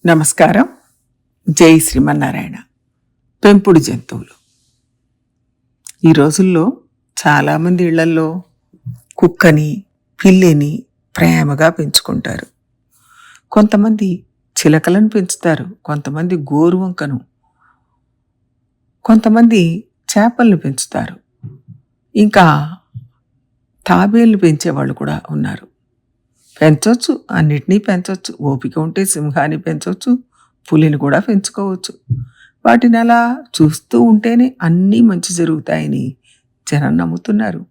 నమస్కారం. జై శ్రీమన్నారాయణ. పెంపుడు జంతువులు. ఈ రోజుల్లో చాలామంది ఇళ్లల్లో కుక్కని, పిల్లిని ప్రేమగా పెంచుకుంటారు. కొంతమంది చిలకలను పెంచుతారు, కొంతమంది గోరువంకను, కొంతమంది చేపలను పెంచుతారు, ఇంకా తాబేళ్లు పెంచేవాళ్ళు కూడా ఉన్నారు. పెంచవచ్చు, అన్నిటినీ పెంచవచ్చు. ఓపిక ఉంటే సింహాన్ని పెంచవచ్చు, పులిని కూడా పెంచుకోవచ్చు. వాటిని అలా చూస్తూ ఉంటేనే అన్నీ మంచి జరుగుతాయని జనం నమ్ముతున్నారు.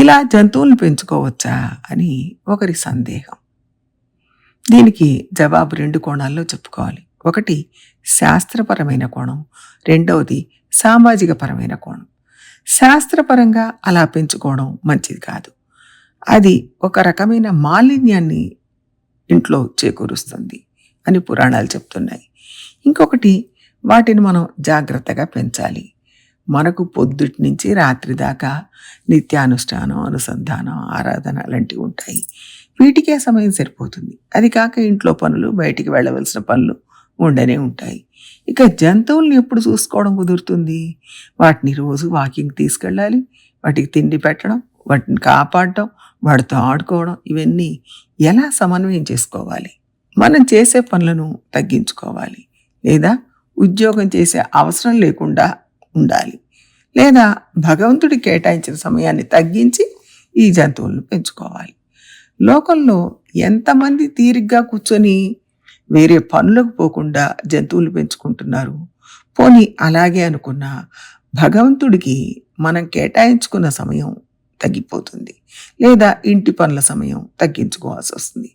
ఇలా జంతువులను పెంచుకోవచ్చా అని ఒకరి సందేహం. దీనికి జవాబు 2 కోణాల్లో చెప్పుకోవాలి. ఒకటి శాస్త్రపరమైన కోణం, రెండవది సామాజిక పరమైన కోణం. శాస్త్రపరంగా అలా పెంచుకోవడం మంచిది కాదు. అది ఒక రకమైన మాలిన్యాన్ని ఇంట్లో చేకూరుస్తుంది అని పురాణాలు చెప్తున్నాయి. ఇంకొకటి, వాటిని మనం జాగ్రత్తగా పెంచాలి. మనకు పొద్దుటి నుంచి రాత్రి దాకా నిత్యానుష్ఠానం, అనుసంధానం, ఆరాధన లాంటివి ఉంటాయి. వీటికే సమయం సరిపోతుంది. అది కాక ఇంట్లో పనులు, బయటికి వెళ్ళవలసిన పనులు ఉండనే ఉంటాయి. ఇక జంతువుల్ని ఎప్పుడు చూసుకోవడం కుదురుతుంది? వాటిని రోజు వాకింగ్ తీసుకెళ్ళాలి, వాటికి తిండి పెట్టడం, వాటిని కాపాడడం, వాటితో ఆడుకోవడం, ఇవన్నీ ఎలా సమన్వయం చేసుకోవాలి? మనం చేసే పనులను తగ్గించుకోవాలి, లేదా ఉద్యోగం చేసే అవసరం లేకుండా ఉండాలి, లేదా భగవంతుడి కేటాయించిన సమయాన్ని తగ్గించి ఈ జంతువులను పెంచుకోవాలి. లోకంలో ఎంతమంది తీరిగ్గా కూర్చొని వేరే పనులకు పోకుండా జంతువులు పెంచుకుంటున్నారు? పోనీ అలాగే అనుకున్నా భగవంతుడికి మనం కేటాయించుకున్న సమయం తగ్గిపోతుంది, లేదా ఇంటి పనుల సమయం తగ్గించుకోవాల్సి వస్తుంది.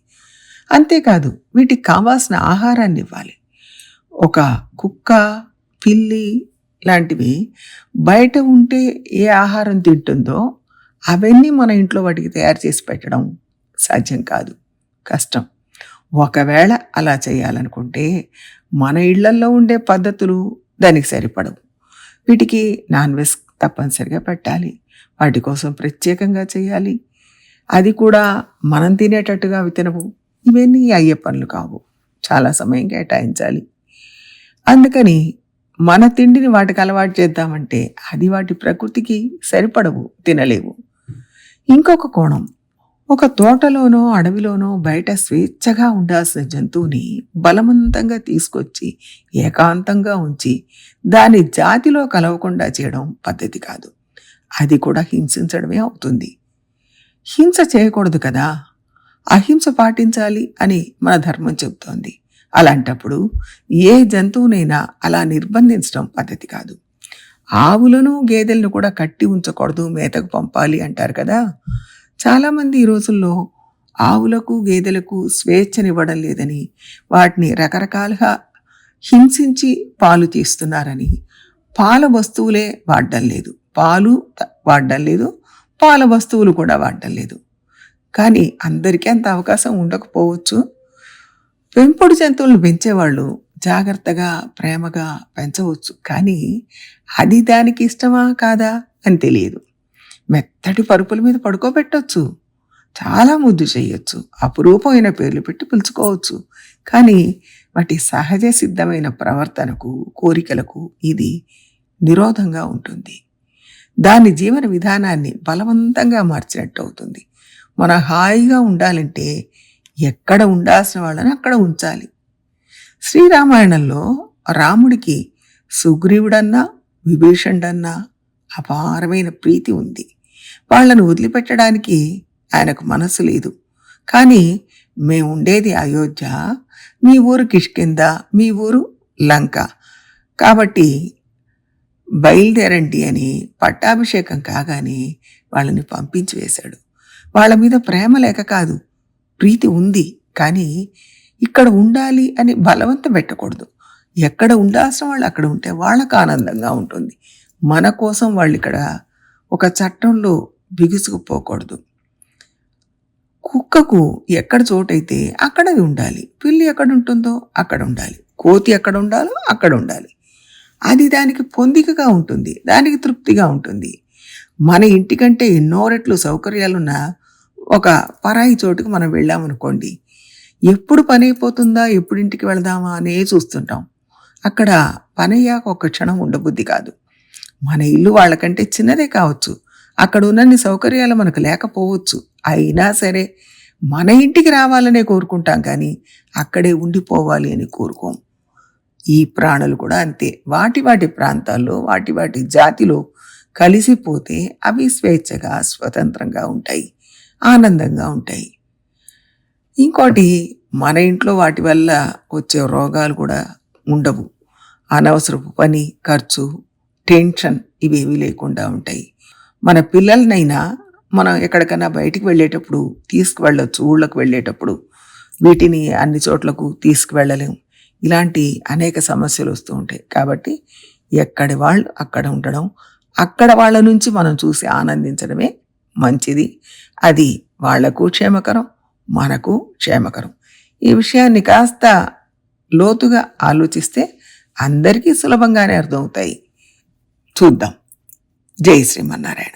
అంతేకాదు, వీటికి కావాల్సిన ఆహారాన్ని ఇవ్వాలి. ఒక కుక్క, పిల్లి లాంటివి బయట ఉంటే ఏ ఆహారం తింటుందో అవన్నీ మన ఇంట్లో వాటికి తయారు చేసి పెట్టడం సాధ్యం కాదు, కష్టం. ఒకవేళ అలా చేయాలనుకుంటే మన ఇళ్లల్లో ఉండే పద్ధతులు దానికి సరిపడవు. వీటికి నాన్ వెజ్ తప్పనిసరిగా పెట్టాలి, వాటి కోసం ప్రత్యేకంగా చేయాలి. అది కూడా మనం తినేటట్టుగా అవి తినవు. ఇవన్నీ అయ్యే పనులు కావు, చాలా సమయం కేటాయించాలి. అందుకని మన తిండిని వాటికి అలవాటు చేద్దామంటే అది వాటి ప్రకృతికి సరిపడవు, తినలేవు. ఇంకొక కోణం, ఒక తోటలోనో అడవిలోనో బయట స్వేచ్ఛగా ఉండాల్సిన జంతువుని బలవంతంగా తీసుకొచ్చి ఏకాంతంగా ఉంచి దాని జాతిలో కలవకుండా చేయడం పద్ధతి కాదు. అది కూడా హింసించడమే అవుతుంది. హింస చేయకూడదు కదా, అహింస పాటించాలి అని మన ధర్మం చెబుతోంది. అలాంటప్పుడు ఏ జంతువునైనా అలా నిర్బంధించడం పద్ధతి కాదు. ఆవులను, గేదెలను కూడా కట్టి ఉంచకూడదు, మేతకు పంపాలి అంటారు కదా. చాలామంది ఈ రోజుల్లో ఆవులకు, గేదెలకు స్వేచ్ఛనివ్వడం లేదని, వాటిని రకరకాలుగా హింసించి పాలు తీస్తున్నారని, పాల వస్తువులే వాడడం లేదు, పాలు వాడడం లేదు, పాల వస్తువులు కూడా వాడడం లేదు. కానీ అందరికీ అంత అవకాశం ఉండకపోవచ్చు. పెంపుడు జంతువులను పెంచేవాళ్ళు జాగ్రత్తగా, ప్రేమగా పెంచవచ్చు, కానీ అది దానికి ఇష్టమా కాదా అని తెలియదు. మెత్తటి పరుపుల మీద పడుకోబెట్టవచ్చు, చాలా ముద్దు చేయొచ్చు, అపురూపమైన పేర్లు పెట్టి పిలుచుకోవచ్చు. కానీ వాటి సహజ సిద్ధమైన ప్రవర్తనకు, కోరికలకు ఇది నిరోధంగా ఉంటుంది. దాని జీవన విధానాన్ని బలవంతంగా మార్చినట్టు అవుతుంది. మనం హాయిగా ఉండాలంటే ఎక్కడ ఉండాల్సిన వాళ్ళని అక్కడ ఉంచాలి. శ్రీరామాయణంలో రాముడికి సుగ్రీవుడన్నా, విభీషణుడన్నా అపారమైన ప్రీతి ఉంది. వాళ్లను వదిలిపెట్టడానికి ఆయనకు మనసు లేదు. కానీ మేము ఉండేది అయోధ్య, మీ ఊరు కిష్కింద, మీ ఊరు లంక, కాబట్టి బయలుదేరండి అని పట్టాభిషేకం కాగానే వాళ్ళని పంపించి వేశాడు. వాళ్ళ మీద ప్రేమ లేక కాదు, ప్రీతి ఉంది. కానీ ఇక్కడ ఉండాలి అని బలవంతం పెట్టకూడదు. ఎక్కడ ఉండాల్సిన వాళ్ళు అక్కడ ఉంటే వాళ్ళకు ఆనందంగా ఉంటుంది. మన కోసం వాళ్ళు ఇక్కడ ఒక చట్టంలో బిగుసుకుపోకూడదు. కుక్కకు ఎక్కడ చోటైతే అక్కడ ఉండాలి, పిల్లి ఎక్కడ ఉంటుందో అక్కడ ఉండాలి, కోతి ఎక్కడ ఉండాలో అక్కడ ఉండాలి. అది దానికి పొందికగా ఉంటుంది, దానికి తృప్తిగా ఉంటుంది. మన ఇంటికంటే ఎన్నో రెట్లు సౌకర్యాలున్న ఒక పరాయి చోటుకు మనం వెళ్ళామనుకోండి, ఎప్పుడు పని అయిపోతుందా, ఎప్పుడు ఇంటికి వెళదామా అనే చూస్తుంటాం. అక్కడ పనయ్యాక ఒక్క క్షణం ఉండబుద్ధి కాదు. మన ఇల్లు వాళ్ళకంటే చిన్నదే కావచ్చు, అక్కడ ఉన్నన్ని సౌకర్యాలు మనకు లేకపోవచ్చు. అయినా సరే మన ఇంటికి రావాలనే కోరుకుంటాం, కానీ అక్కడే ఉండిపోవాలి అని కోరుకోం. ఈ ప్రాణులు కూడా అంతే. వాటి వాటి ప్రాంతాల్లో వాటి వాటి జాతిలో కలిసిపోతే అవి స్వేచ్ఛగా స్వతంత్రంగా ఉంటాయి, ఆనందంగా ఉంటాయి. ఇంకోటి, మన ఇంట్లో వాటి వల్ల వచ్చే రోగాలు కూడా ఉండవు. అనవసరపు పని, ఖర్చు, టెన్షన్ ఇవేమీ లేకుండా ఉంటాయి. మన పిల్లలనైనా మనం ఎక్కడికైనా బయటికి వెళ్ళేటప్పుడు తీసుకువెళ్ళొచ్చు. ఊళ్ళకు వెళ్ళేటప్పుడు వీటిని అన్ని చోట్లకు తీసుకువెళ్ళలేం. ఇలాంటి అనేక సమస్యలు వస్తూ ఉంటాయి. కాబట్టి ఎక్కడి వాళ్ళు అక్కడ ఉండడం, అక్కడ వాళ్ళ నుంచి మనం చూసి ఆనందించడమే మంచిది. అది వాళ్లకు క్షేమకరం, మనకు క్షేమకరం. ఈ విషయాన్ని కాస్త లోతుగా ఆలోచిస్తే అందరికీ సులభంగానే అర్థమవుతాయి. చూద్దాం. జై శ్రీమన్నారాయణ.